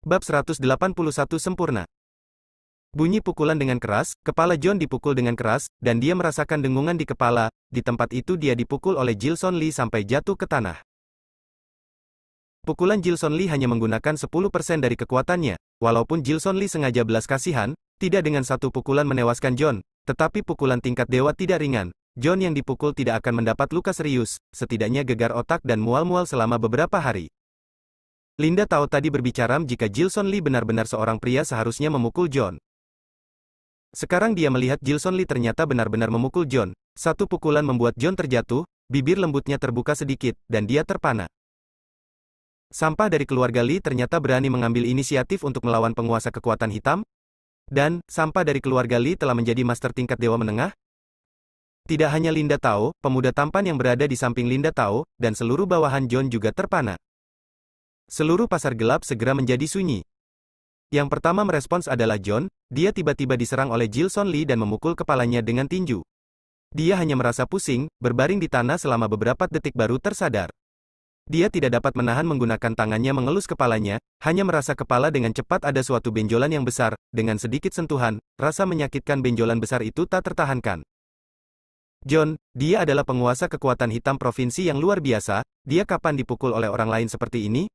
Bab 181 sempurna. Bunyi pukulan dengan keras, kepala John dipukul dengan keras, dan dia merasakan dengungan di kepala. Di tempat itu dia dipukul oleh Jilson Lee sampai jatuh ke tanah. Pukulan Jilson Lee hanya menggunakan 10% dari kekuatannya. Walaupun Jilson Lee sengaja belas kasihan, tidak dengan satu pukulan menewaskan John, tetapi pukulan tingkat dewa tidak ringan. John yang dipukul tidak akan mendapat luka serius, setidaknya gegar otak dan mual-mual selama beberapa hari. Linda tahu tadi berbicara jika Jilson Lee benar-benar seorang pria seharusnya memukul John. Sekarang dia melihat Jilson Lee ternyata benar-benar memukul John. Satu pukulan membuat John terjatuh, bibir lembutnya terbuka sedikit, dan dia terpana. Sampah dari keluarga Lee ternyata berani mengambil inisiatif untuk melawan penguasa kekuatan hitam? Dan, sampah dari keluarga Lee telah menjadi master tingkat dewa menengah? Tidak hanya Linda tahu, pemuda tampan yang berada di samping Linda tahu, dan seluruh bawahan John juga terpana. Seluruh pasar gelap segera menjadi sunyi. Yang pertama merespons adalah John. Dia tiba-tiba diserang oleh Jilson Lee dan memukul kepalanya dengan tinju. Dia hanya merasa pusing, berbaring di tanah selama beberapa detik baru tersadar. Dia tidak dapat menahan menggunakan tangannya mengelus kepalanya, hanya merasa kepala dengan cepat ada suatu benjolan yang besar. Dengan sedikit sentuhan, rasa menyakitkan benjolan besar itu tak tertahankan. John, dia adalah penguasa kekuatan hitam provinsi yang luar biasa. Dia kapan dipukul oleh orang lain seperti ini?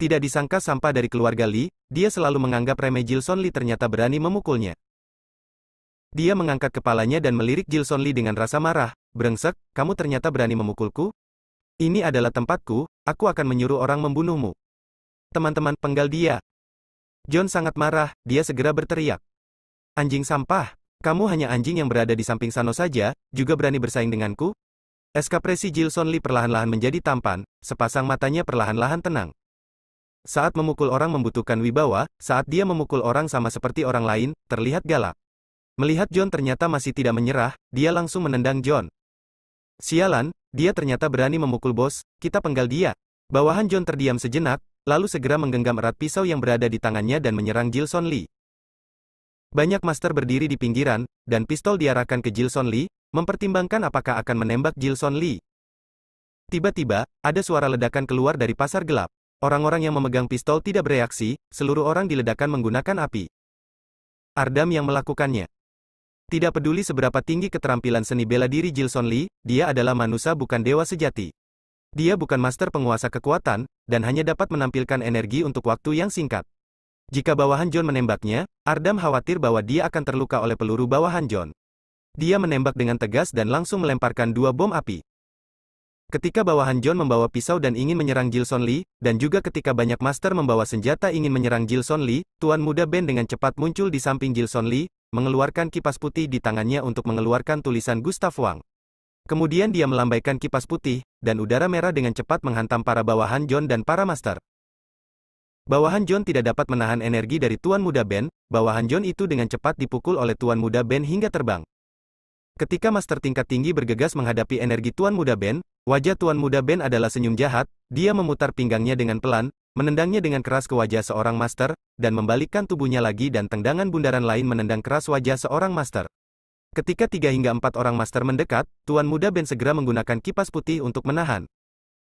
Tidak disangka sampah dari keluarga Lee, dia selalu menganggap remeh Jilson Lee ternyata berani memukulnya. Dia mengangkat kepalanya dan melirik Jilson Lee dengan rasa marah. Brengsek, kamu ternyata berani memukulku? Ini adalah tempatku, aku akan menyuruh orang membunuhmu. Teman-teman, penggal dia. John sangat marah, dia segera berteriak. Anjing sampah, kamu hanya anjing yang berada di samping Sano saja, juga berani bersaing denganku? Ekspresi Jilson Lee perlahan-lahan menjadi tampan, sepasang matanya perlahan-lahan tenang. Saat memukul orang membutuhkan wibawa, saat dia memukul orang sama seperti orang lain, terlihat galak. Melihat John ternyata masih tidak menyerah, dia langsung menendang John. Sialan, dia ternyata berani memukul bos, kita penggal dia. Bawahan John terdiam sejenak, lalu segera menggenggam erat pisau yang berada di tangannya dan menyerang Jilson Lee. Banyak master berdiri di pinggiran, dan pistol diarahkan ke Jilson Lee, mempertimbangkan apakah akan menembak Jilson Lee. Tiba-tiba, ada suara ledakan keluar dari pasar gelap. Orang-orang yang memegang pistol tidak bereaksi, seluruh orang diledakkan menggunakan api. Ardam yang melakukannya. Tidak peduli seberapa tinggi keterampilan seni bela diri Jilson Lee, dia adalah manusia bukan dewa sejati. Dia bukan master penguasa kekuatan, dan hanya dapat menampilkan energi untuk waktu yang singkat. Jika bawahan John menembaknya, Ardam khawatir bahwa dia akan terluka oleh peluru bawahan John. Dia menembak dengan tegas dan langsung melemparkan dua bom api. Ketika bawahan John membawa pisau dan ingin menyerang Jilson Lee, dan juga ketika banyak master membawa senjata ingin menyerang Jilson Lee, Tuan Muda Ben dengan cepat muncul di samping Jilson Lee, mengeluarkan kipas putih di tangannya untuk mengeluarkan tulisan Gustav Wang. Kemudian dia melambaikan kipas putih, dan udara merah dengan cepat menghantam para bawahan John dan para master. Bawahan John tidak dapat menahan energi dari Tuan Muda Ben, bawahan John itu dengan cepat dipukul oleh Tuan Muda Ben hingga terbang. Ketika master tingkat tinggi bergegas menghadapi energi Tuan Muda Ben, wajah Tuan Muda Ben adalah senyum jahat, dia memutar pinggangnya dengan pelan, menendangnya dengan keras ke wajah seorang master, dan membalikkan tubuhnya lagi dan tendangan bundaran lain menendang keras wajah seorang master. Ketika 3 hingga 4 orang master mendekat, Tuan Muda Ben segera menggunakan kipas putih untuk menahan.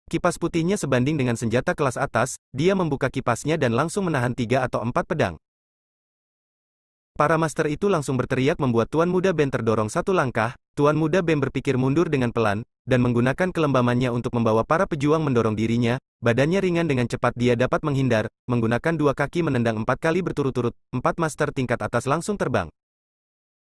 Kipas putihnya sebanding dengan senjata kelas atas, dia membuka kipasnya dan langsung menahan 3 atau 4 pedang. Para master itu langsung berteriak membuat Tuan Muda Ben terdorong satu langkah. Tuan Muda Ben berpikir mundur dengan pelan, dan menggunakan kelembamannya untuk membawa para pejuang mendorong dirinya. Badannya ringan dengan cepat dia dapat menghindar, menggunakan 2 kaki menendang 4 kali berturut-turut. 4 master tingkat atas langsung terbang.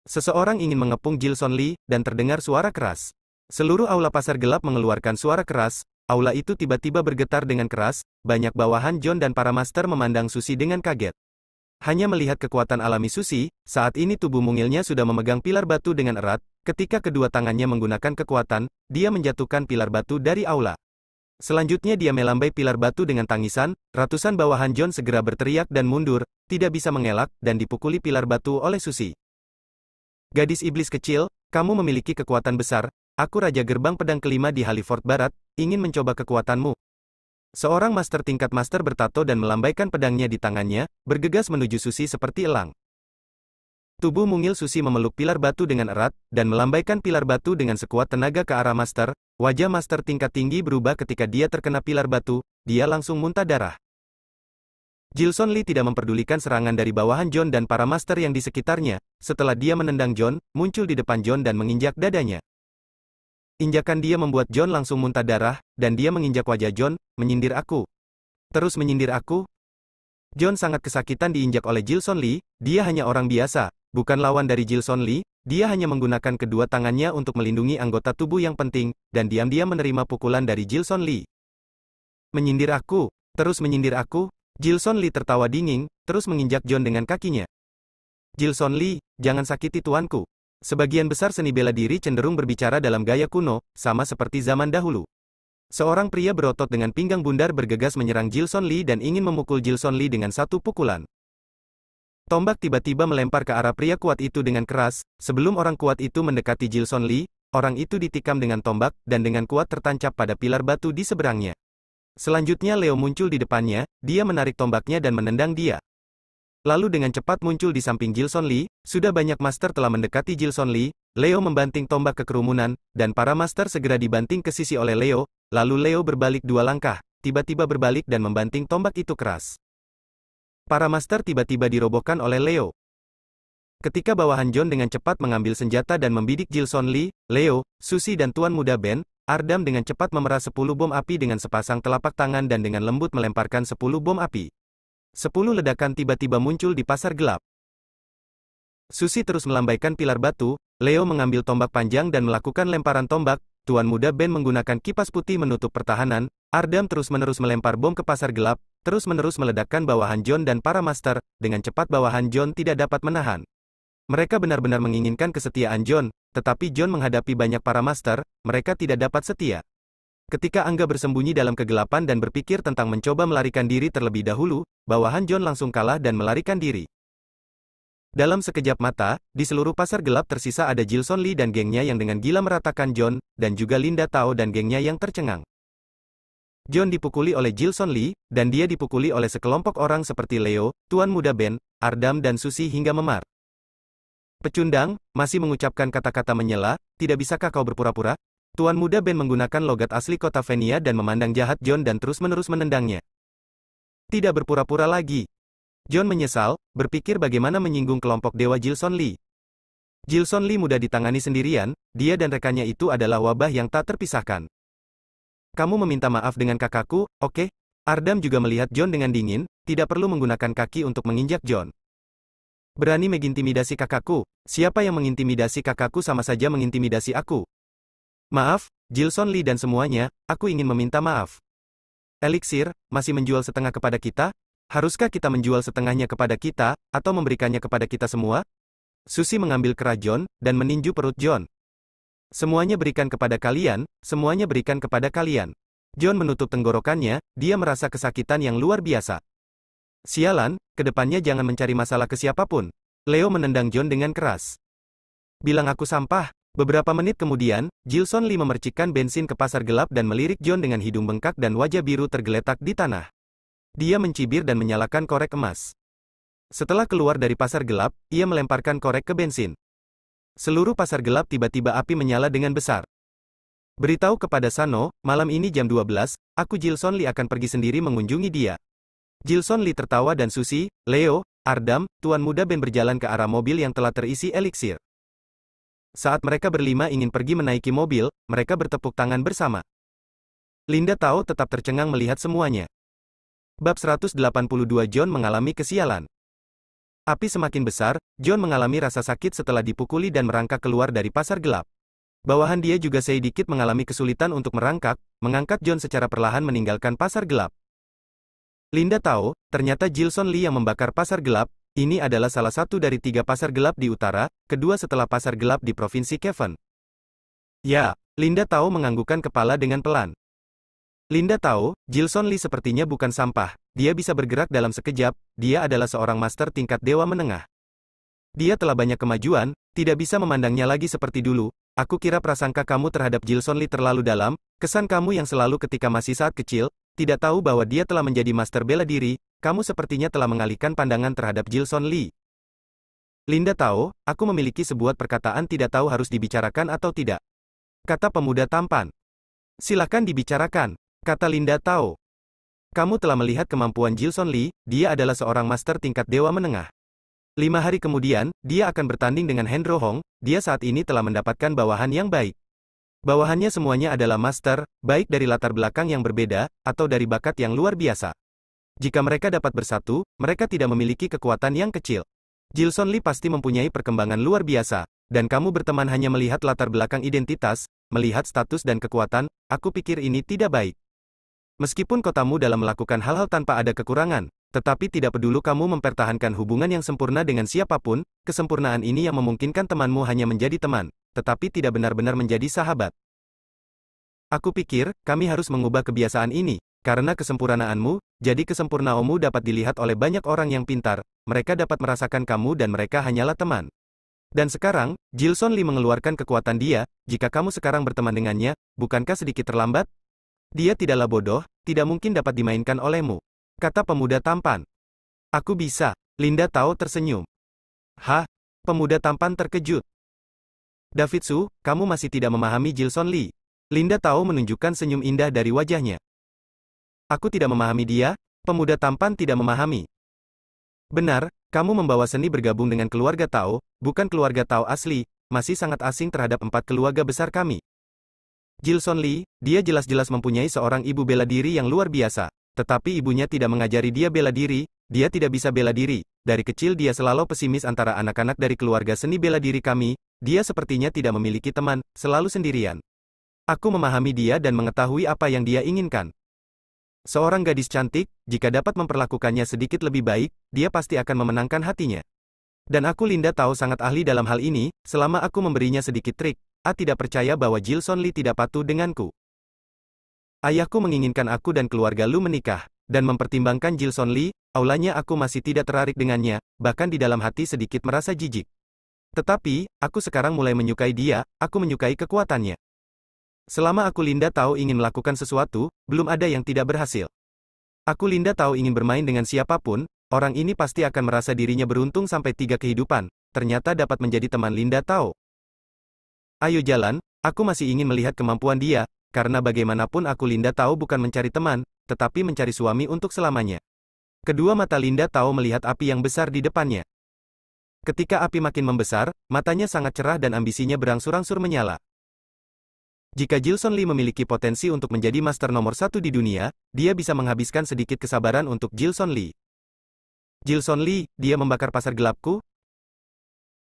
Seseorang ingin mengepung Jilson Lee, dan terdengar suara keras. Seluruh aula pasar gelap mengeluarkan suara keras. Aula itu tiba-tiba bergetar dengan keras. Banyak bawahan John dan para master memandang Susi dengan kaget. Hanya melihat kekuatan alami Susi, saat ini tubuh mungilnya sudah memegang pilar batu dengan erat. Ketika kedua tangannya menggunakan kekuatan, dia menjatuhkan pilar batu dari aula. Selanjutnya dia melambai pilar batu dengan tangisan. Ratusan bawahan John segera berteriak dan mundur, tidak bisa mengelak, dan dipukuli pilar batu oleh Susi. Gadis iblis kecil, kamu memiliki kekuatan besar. Aku Raja Gerbang Pedang kelima di Halliford Barat, ingin mencoba kekuatanmu. Seorang master tingkat master bertato dan melambaikan pedangnya di tangannya, bergegas menuju Susi seperti elang. Tubuh mungil Susi memeluk pilar batu dengan erat, dan melambaikan pilar batu dengan sekuat tenaga ke arah master. Wajah master tingkat tinggi berubah ketika dia terkena pilar batu, dia langsung muntah darah. Jilson Lee tidak memperdulikan serangan dari bawahan John dan para master yang di sekitarnya. Setelah dia menendang John, muncul di depan John dan menginjak dadanya. Injakan dia membuat John langsung muntah darah, dan dia menginjak wajah John, menyindir aku. Terus menyindir aku? John sangat kesakitan diinjak oleh Jilson Lee, dia hanya orang biasa, bukan lawan dari Jilson Lee, dia hanya menggunakan kedua tangannya untuk melindungi anggota tubuh yang penting, dan diam-diam menerima pukulan dari Jilson Lee. Menyindir aku, terus menyindir aku? Jilson Lee tertawa dingin, terus menginjak John dengan kakinya. Jilson Lee, jangan sakiti tuanku. Sebagian besar seni bela diri cenderung berbicara dalam gaya kuno, sama seperti zaman dahulu. Seorang pria berotot dengan pinggang bundar bergegas menyerang Jilson Lee dan ingin memukul Jilson Lee dengan satu pukulan. Tombak tiba-tiba melempar ke arah pria kuat itu dengan keras. Sebelum orang kuat itu mendekati Jilson Lee, orang itu ditikam dengan tombak, dan dengan kuat tertancap pada pilar batu di seberangnya. Selanjutnya Leo muncul di depannya, dia menarik tombaknya dan menendang dia. Lalu dengan cepat muncul di samping Jilson Lee, sudah banyak master telah mendekati Jilson Lee, Leo membanting tombak ke kerumunan, dan para master segera dibanting ke sisi oleh Leo, lalu Leo berbalik 2 langkah, tiba-tiba berbalik dan membanting tombak itu keras. Para master tiba-tiba dirobohkan oleh Leo. Ketika bawahan John dengan cepat mengambil senjata dan membidik Jilson Lee, Leo, Susie dan Tuan Muda Ben, Ardam dengan cepat memerah 10 bom api dengan sepasang telapak tangan dan dengan lembut melemparkan 10 bom api. 10 ledakan tiba-tiba muncul di pasar gelap. Susie terus melambaikan pilar batu, Leo mengambil tombak panjang dan melakukan lemparan tombak, Tuan Muda Ben menggunakan kipas putih menutup pertahanan, Ardam terus-menerus melempar bom ke pasar gelap, terus-menerus meledakkan bawahan John dan para master, dengan cepat bawahan John tidak dapat menahan. Mereka benar-benar menginginkan kesetiaan John, tetapi John menghadapi banyak para master, mereka tidak dapat setia. Ketika Angga bersembunyi dalam kegelapan dan berpikir tentang mencoba melarikan diri terlebih dahulu, bawahan John langsung kalah dan melarikan diri. Dalam sekejap mata, di seluruh pasar gelap tersisa ada Jilson Lee dan gengnya yang dengan gila meratakan John, dan juga Linda Tao dan gengnya yang tercengang. John dipukuli oleh Jilson Lee, dan dia dipukuli oleh sekelompok orang seperti Leo, Tuan Muda Ben, Ardam dan Susie hingga memar. Pecundang, masih mengucapkan kata-kata menyela, tidak bisakah kau berpura-pura? Tuan Muda Ben menggunakan logat asli kota Venia dan memandang jahat John dan terus-menerus menendangnya. Tidak berpura-pura lagi. John menyesal, berpikir bagaimana menyinggung kelompok dewa Jilson Lee. Jilson Lee mudah ditangani sendirian, dia dan rekannya itu adalah wabah yang tak terpisahkan. Kamu meminta maaf dengan kakakku, oke? Ardam juga melihat John dengan dingin, tidak perlu menggunakan kaki untuk menginjak John. Berani mengintimidasi kakakku, siapa yang mengintimidasi kakakku sama saja mengintimidasi aku. Maaf, Jilson Lee dan semuanya, aku ingin meminta maaf. Elixir, masih menjual setengah kepada kita? Haruskah kita menjual setengahnya kepada kita, atau memberikannya kepada kita semua? Susie mengambil kera John, dan meninju perut John. Semuanya berikan kepada kalian, semuanya berikan kepada kalian. John menutup tenggorokannya, dia merasa kesakitan yang luar biasa. Sialan, kedepannya jangan mencari masalah ke siapapun. Leo menendang John dengan keras. Bilang aku sampah. Beberapa menit kemudian, Jilson Lee memercikkan bensin ke pasar gelap dan melirik John dengan hidung bengkak dan wajah biru tergeletak di tanah. Dia mencibir dan menyalakan korek emas. Setelah keluar dari pasar gelap, ia melemparkan korek ke bensin. Seluruh pasar gelap tiba-tiba api menyala dengan besar. Beritahu kepada Sano, malam ini jam 12, aku Jilson Lee akan pergi sendiri mengunjungi dia. Jilson Lee tertawa dan Susie, Leo, Ardam, Tuan Muda Ben berjalan ke arah mobil yang telah terisi eliksir. Saat mereka berlima ingin pergi menaiki mobil, mereka bertepuk tangan bersama. Linda Tao tetap tercengang melihat semuanya. Bab 182 John mengalami kesialan. Api semakin besar, John mengalami rasa sakit setelah dipukuli dan merangkak keluar dari pasar gelap. Bawahan dia juga sedikit mengalami kesulitan untuk merangkak, mengangkat John secara perlahan meninggalkan pasar gelap. Linda Tao, ternyata Jilson Lee yang membakar pasar gelap, ini adalah salah satu dari 3 pasar gelap di utara, kedua setelah pasar gelap di Provinsi Kevin. Ya, Linda Tao menganggukkan kepala dengan pelan. Linda Tao, Jilson Lee sepertinya bukan sampah, dia bisa bergerak dalam sekejap, dia adalah seorang master tingkat dewa menengah. Dia telah banyak kemajuan, tidak bisa memandangnya lagi seperti dulu, aku kira prasangka kamu terhadap Jilson Lee terlalu dalam, kesan kamu yang selalu ketika masih saat kecil, tidak tahu bahwa dia telah menjadi master bela diri, kamu sepertinya telah mengalihkan pandangan terhadap Jilson Lee. Linda Tao, aku memiliki sebuah perkataan tidak tahu harus dibicarakan atau tidak. Kata pemuda tampan. Silakan dibicarakan, kata Linda Tao. Kamu telah melihat kemampuan Jilson Lee, dia adalah seorang master tingkat dewa menengah. 5 hari kemudian, dia akan bertanding dengan Hendro Hong, dia saat ini telah mendapatkan bawahan yang baik. Bawahannya semuanya adalah master, baik dari latar belakang yang berbeda, atau dari bakat yang luar biasa. Jika mereka dapat bersatu, mereka tidak memiliki kekuatan yang kecil. Jilson Lee pasti mempunyai perkembangan luar biasa, dan kamu berteman hanya melihat latar belakang identitas, melihat status dan kekuatan, aku pikir ini tidak baik. Meskipun kotamu dalam melakukan hal-hal tanpa ada kekurangan, tetapi tidak peduli kamu mempertahankan hubungan yang sempurna dengan siapapun, kesempurnaan ini yang memungkinkan temanmu hanya menjadi teman, tetapi tidak benar-benar menjadi sahabat. Aku pikir, kami harus mengubah kebiasaan ini, karena kesempurnaanmu, jadi kesempurnaanmu dapat dilihat oleh banyak orang yang pintar, mereka dapat merasakan kamu dan mereka hanyalah teman. Dan sekarang, Jilson Lee mengeluarkan kekuatan dia, jika kamu sekarang berteman dengannya, bukankah sedikit terlambat? Dia tidaklah bodoh, tidak mungkin dapat dimainkan olehmu, kata pemuda tampan. Aku bisa, Linda Tao tersenyum. Hah? Pemuda tampan terkejut. David Su, kamu masih tidak memahami Jilson Lee. Linda Tao menunjukkan senyum indah dari wajahnya. Aku tidak memahami dia, pemuda tampan tidak memahami. Benar, kamu membawa seni bergabung dengan keluarga Tao, bukan keluarga Tao asli, masih sangat asing terhadap 4 keluarga besar kami. Jilson Lee, dia jelas-jelas mempunyai seorang ibu bela diri yang luar biasa, tetapi ibunya tidak mengajari dia bela diri, dia tidak bisa bela diri. Dari kecil dia selalu pesimis antara anak-anak dari keluarga seni bela diri kami, dia sepertinya tidak memiliki teman, selalu sendirian. Aku memahami dia dan mengetahui apa yang dia inginkan. Seorang gadis cantik, jika dapat memperlakukannya sedikit lebih baik, dia pasti akan memenangkan hatinya. Dan aku Linda tahu sangat ahli dalam hal ini, selama aku memberinya sedikit trik, tidak percaya bahwa Jilson Lee tidak patuh denganku. Ayahku menginginkan aku dan keluarga Lu menikah, dan mempertimbangkan Jilson Lee, aulanya aku masih tidak tertarik dengannya, bahkan di dalam hati sedikit merasa jijik. Tetapi, aku sekarang mulai menyukai dia, aku menyukai kekuatannya. Selama aku Linda tahu ingin melakukan sesuatu, belum ada yang tidak berhasil. Aku Linda tahu ingin bermain dengan siapapun, orang ini pasti akan merasa dirinya beruntung sampai 3 kehidupan, ternyata dapat menjadi teman Linda tahu. Ayo jalan, aku masih ingin melihat kemampuan dia, karena bagaimanapun aku Linda tahu bukan mencari teman, tetapi mencari suami untuk selamanya. Kedua mata Linda tahu melihat api yang besar di depannya. Ketika api makin membesar, matanya sangat cerah dan ambisinya berangsur-angsur menyala. Jika Jilson Lee memiliki potensi untuk menjadi master nomor 1 di dunia, dia bisa menghabiskan sedikit kesabaran untuk Jilson Lee. Jilson Lee, dia membakar pasar gelapku?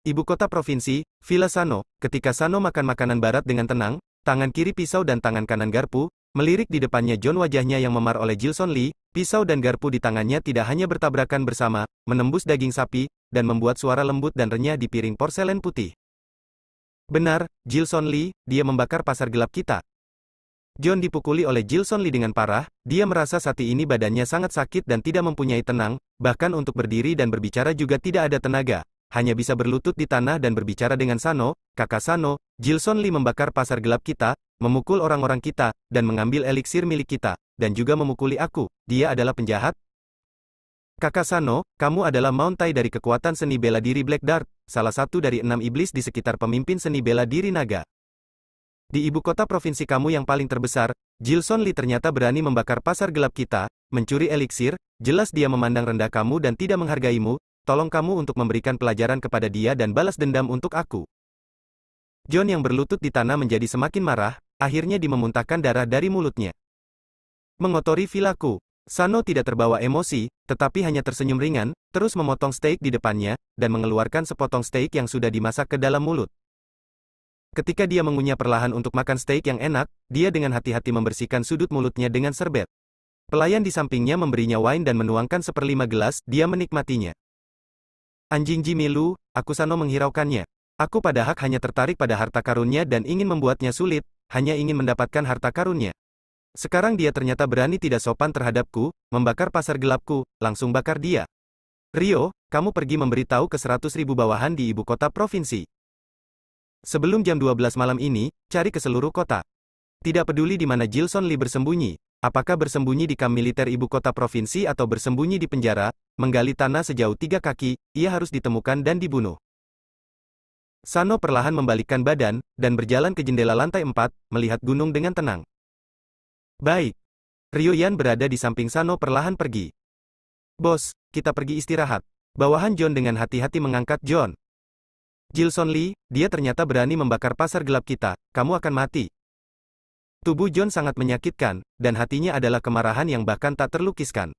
Ibu kota provinsi, Villa Sano, ketika Sano makan makanan barat dengan tenang, tangan kiri pisau dan tangan kanan garpu, melirik di depannya John wajahnya yang memar oleh Jilson Lee, pisau dan garpu di tangannya tidak hanya bertabrakan bersama, menembus daging sapi, dan membuat suara lembut dan renyah di piring porselen putih. Benar, Jilson Lee, dia membakar pasar gelap kita. John dipukuli oleh Jilson Lee dengan parah, dia merasa saat ini badannya sangat sakit dan tidak mempunyai tenang, bahkan untuk berdiri dan berbicara juga tidak ada tenaga, hanya bisa berlutut di tanah dan berbicara dengan Sano, kakak Sano. Jilson Lee membakar pasar gelap kita, memukul orang-orang kita, dan mengambil eliksir milik kita, dan juga memukuli aku, dia adalah penjahat. Kakak Sano, kamu adalah Mountai dari kekuatan seni bela diri Black Dart, salah satu dari 6 iblis di sekitar pemimpin seni bela diri naga. Di ibu kota provinsi kamu yang paling terbesar, Jilson Lee ternyata berani membakar pasar gelap kita, mencuri eliksir, jelas dia memandang rendah kamu dan tidak menghargaimu, tolong kamu untuk memberikan pelajaran kepada dia dan balas dendam untuk aku. John yang berlutut di tanah menjadi semakin marah, akhirnya dia memuntahkan darah dari mulutnya. Mengotori vilaku. Sano tidak terbawa emosi, tetapi hanya tersenyum ringan, terus memotong steak di depannya, dan mengeluarkan sepotong steak yang sudah dimasak ke dalam mulut. Ketika dia mengunyah perlahan untuk makan steak yang enak, dia dengan hati-hati membersihkan sudut mulutnya dengan serbet. Pelayan di sampingnya memberinya wine dan menuangkan 1/5 gelas, dia menikmatinya. Anjing Jimmy Lu, aku Sano menghiraukannya. Aku pada hak hanya tertarik pada harta karunnya dan ingin membuatnya sulit, hanya ingin mendapatkan harta karunnya. Sekarang dia ternyata berani tidak sopan terhadapku, membakar pasar gelapku, langsung bakar dia. Rio, kamu pergi memberitahu ke 100.000 bawahan di ibu kota provinsi. Sebelum jam 12 malam ini, cari ke seluruh kota. Tidak peduli di mana Jilson Lee bersembunyi, apakah bersembunyi di kamp militer ibu kota provinsi atau bersembunyi di penjara, menggali tanah sejauh 3 kaki, ia harus ditemukan dan dibunuh. Sano perlahan membalikkan badan, dan berjalan ke jendela lantai 4, melihat gunung dengan tenang. Baik. Ryo Yan berada di samping Sano perlahan pergi. Bos, kita pergi istirahat. Bawahan John dengan hati-hati mengangkat John. Gilson Lee, dia ternyata berani membakar pasar gelap kita, kamu akan mati. Tubuh John sangat menyakitkan, dan hatinya adalah kemarahan yang bahkan tak terlukiskan.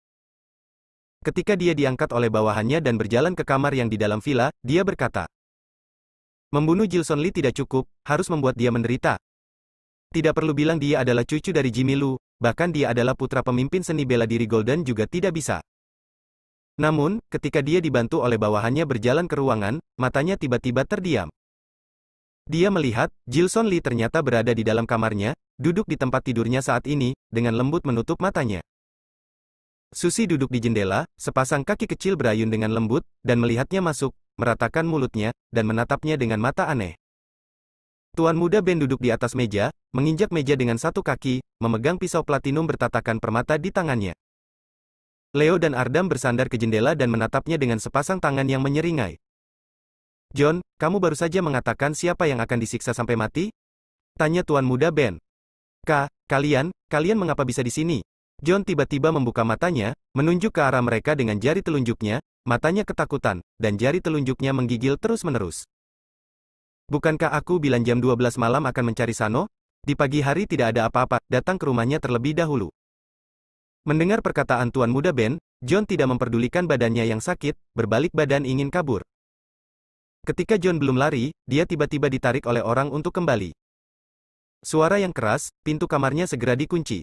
Ketika dia diangkat oleh bawahannya dan berjalan ke kamar yang di dalam villa, dia berkata, membunuh Gilson Lee tidak cukup, harus membuat dia menderita. Tidak perlu bilang dia adalah cucu dari Jimmy Lu, bahkan dia adalah putra pemimpin seni bela diri Golden juga tidak bisa. Namun, ketika dia dibantu oleh bawahannya berjalan ke ruangan, matanya tiba-tiba terdiam. Dia melihat, Gilson Lee ternyata berada di dalam kamarnya, duduk di tempat tidurnya saat ini, dengan lembut menutup matanya. Susie duduk di jendela, sepasang kaki kecil berayun dengan lembut, dan melihatnya masuk, meratakan mulutnya, dan menatapnya dengan mata aneh. Tuan muda Ben duduk di atas meja, menginjak meja dengan satu kaki, memegang pisau platinum bertatakan permata di tangannya. Leo dan Ardam bersandar ke jendela dan menatapnya dengan sepasang tangan yang menyeringai. John, kamu baru saja mengatakan siapa yang akan disiksa sampai mati? Tanya Tuan muda Ben. Kalian mengapa bisa di sini? John tiba-tiba membuka matanya, menunjuk ke arah mereka dengan jari telunjuknya, matanya ketakutan, dan jari telunjuknya menggigil terus-menerus. Bukankah aku bilang jam 12 malam akan mencari Sano? Di pagi hari tidak ada apa-apa, datang ke rumahnya terlebih dahulu. Mendengar perkataan Tuan muda Ben, John tidak memperdulikan badannya yang sakit, berbalik badan ingin kabur. Ketika John belum lari, dia tiba-tiba ditarik oleh orang untuk kembali. Suara yang keras, pintu kamarnya segera dikunci.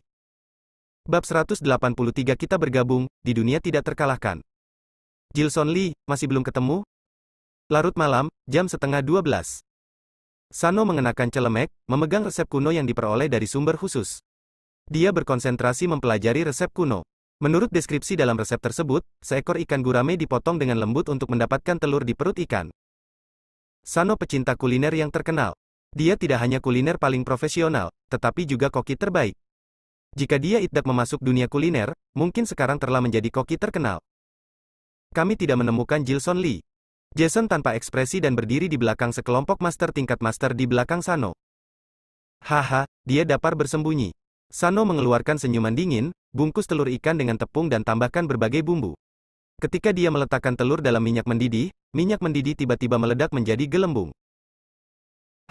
Bab 183 kita bergabung, di dunia tidak terkalahkan. Gilson Lee, masih belum ketemu? Larut malam, jam setengah 12. Sano mengenakan celemek, memegang resep kuno yang diperoleh dari sumber khusus. Dia berkonsentrasi mempelajari resep kuno. Menurut deskripsi dalam resep tersebut, seekor ikan gurame dipotong dengan lembut untuk mendapatkan telur di perut ikan. Sano pecinta kuliner yang terkenal. Dia tidak hanya kuliner paling profesional, tetapi juga koki terbaik. Jika dia tidak memasuk dunia kuliner, mungkin sekarang telah menjadi koki terkenal. Kami tidak menemukan Gilson Lee. Jason tanpa ekspresi dan berdiri di belakang sekelompok master tingkat master di belakang Sano. Haha, dia dapat bersembunyi. Sano mengeluarkan senyuman dingin, bungkus telur ikan dengan tepung dan tambahkan berbagai bumbu. Ketika dia meletakkan telur dalam minyak mendidih tiba-tiba meledak menjadi gelembung.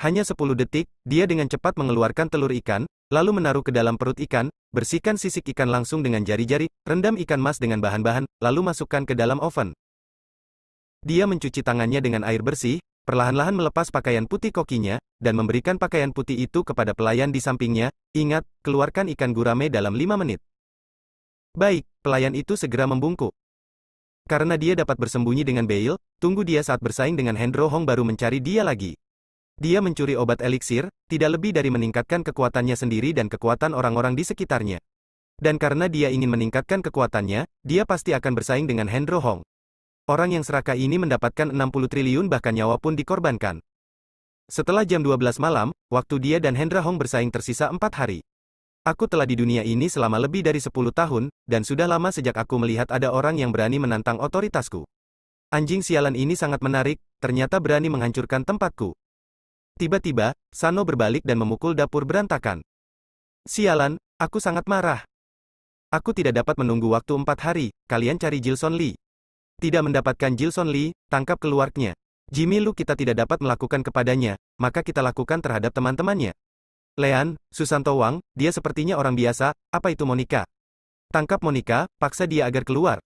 Hanya 10 detik, dia dengan cepat mengeluarkan telur ikan, lalu menaruh ke dalam perut ikan, bersihkan sisik ikan langsung dengan jari-jari, rendam ikan mas dengan bahan-bahan, lalu masukkan ke dalam oven. Dia mencuci tangannya dengan air bersih, perlahan-lahan melepas pakaian putih kokinya, dan memberikan pakaian putih itu kepada pelayan di sampingnya. Ingat, keluarkan ikan gurame dalam 5 menit. Baik, pelayan itu segera membungkuk. Karena dia dapat bersembunyi dengan Bale, tunggu dia saat bersaing dengan Hendro Hong baru mencari dia lagi. Dia mencuri obat eliksir, tidak lebih dari meningkatkan kekuatannya sendiri dan kekuatan orang-orang di sekitarnya. Dan karena dia ingin meningkatkan kekuatannya, dia pasti akan bersaing dengan Hendro Hong. Orang yang serakah ini mendapatkan 60 triliun bahkan nyawa pun dikorbankan. Setelah jam 12 malam, waktu dia dan Hendra Hong bersaing tersisa 4 hari. Aku telah di dunia ini selama lebih dari 10 tahun, dan sudah lama sejak aku melihat ada orang yang berani menantang otoritasku. Anjing sialan ini sangat menarik, ternyata berani menghancurkan tempatku. Tiba-tiba, Sano berbalik dan memukul dapur berantakan. Sialan, aku sangat marah. Aku tidak dapat menunggu waktu 4 hari, kalian cari Gilson Lee. Tidak mendapatkan Gilson Lee, tangkap keluarganya. Jimmy Lu kita tidak dapat melakukan kepadanya, maka kita lakukan terhadap teman-temannya. Lean, Susanto Wang, dia sepertinya orang biasa, apa itu Monica? Tangkap Monica, paksa dia agar keluar.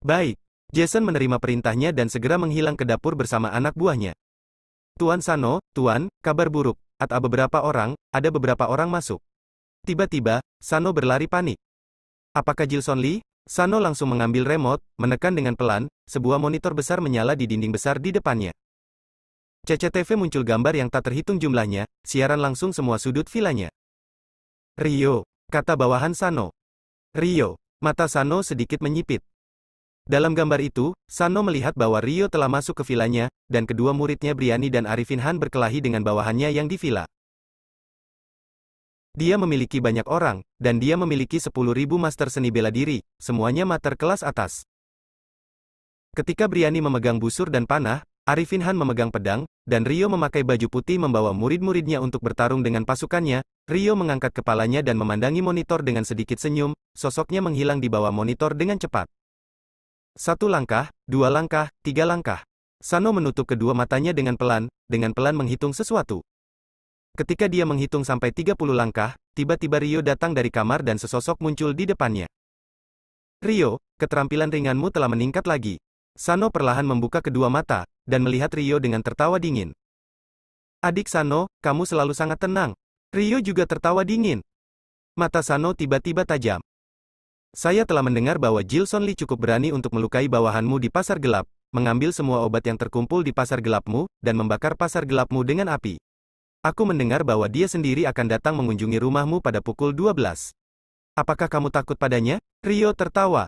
Baik. Jason menerima perintahnya dan segera menghilang ke dapur bersama anak buahnya. Tuan Sano, Tuan, kabar buruk. Ada beberapa orang masuk. Tiba-tiba, Sano berlari panik. Apakah Gilson Lee? Sano langsung mengambil remote, menekan dengan pelan, sebuah monitor besar menyala di dinding besar di depannya. CCTV muncul gambar yang tak terhitung jumlahnya, siaran langsung semua sudut vilanya. Rio, kata bawahan Sano. Rio, mata Sano sedikit menyipit. Dalam gambar itu, Sano melihat bahwa Rio telah masuk ke vilanya, dan kedua muridnya Briani dan Arifin Han berkelahi dengan bawahannya yang di villa. Dia memiliki banyak orang, dan dia memiliki 10.000 master seni bela diri, semuanya master kelas atas. Ketika Briani memegang busur dan panah, Arifin Han memegang pedang, dan Rio memakai baju putih membawa murid-muridnya untuk bertarung dengan pasukannya. Rio mengangkat kepalanya dan memandangi monitor dengan sedikit senyum, sosoknya menghilang di bawah monitor dengan cepat. 1 langkah, 2 langkah, 3 langkah. Sano menutup kedua matanya dengan pelan menghitung sesuatu. Ketika dia menghitung sampai 30 langkah, tiba-tiba Rio datang dari kamar dan sesosok muncul di depannya. Rio, keterampilan ringanmu telah meningkat lagi. Sano perlahan membuka kedua mata, dan melihat Rio dengan tertawa dingin. Adik Sano, kamu selalu sangat tenang. Rio juga tertawa dingin. Mata Sano tiba-tiba tajam. Saya telah mendengar bahwa Jilson Lee cukup berani untuk melukai bawahanmu di pasar gelap, mengambil semua obat yang terkumpul di pasar gelapmu, dan membakar pasar gelapmu dengan api. Aku mendengar bahwa dia sendiri akan datang mengunjungi rumahmu pada pukul 12. Apakah kamu takut padanya? Rio tertawa.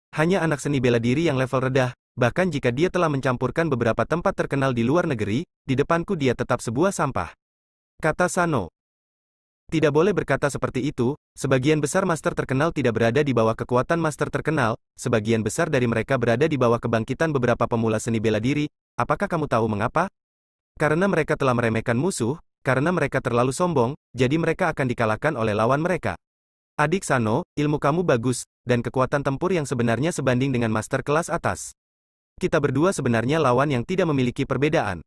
Hanya anak seni bela diri yang level rendah, bahkan jika dia telah mencampurkan beberapa tempat terkenal di luar negeri, di depanku dia tetap sebuah sampah. Kata Sano. Tidak boleh berkata seperti itu, sebagian besar master terkenal tidak berada di bawah kekuatan master terkenal, sebagian besar dari mereka berada di bawah kebangkitan beberapa pemula seni bela diri. Apakah kamu tahu mengapa? Karena mereka telah meremehkan musuh, karena mereka terlalu sombong, jadi mereka akan dikalahkan oleh lawan mereka. Adik Sano, ilmu kamu bagus, dan kekuatan tempur yang sebenarnya sebanding dengan master kelas atas. Kita berdua sebenarnya lawan yang tidak memiliki perbedaan.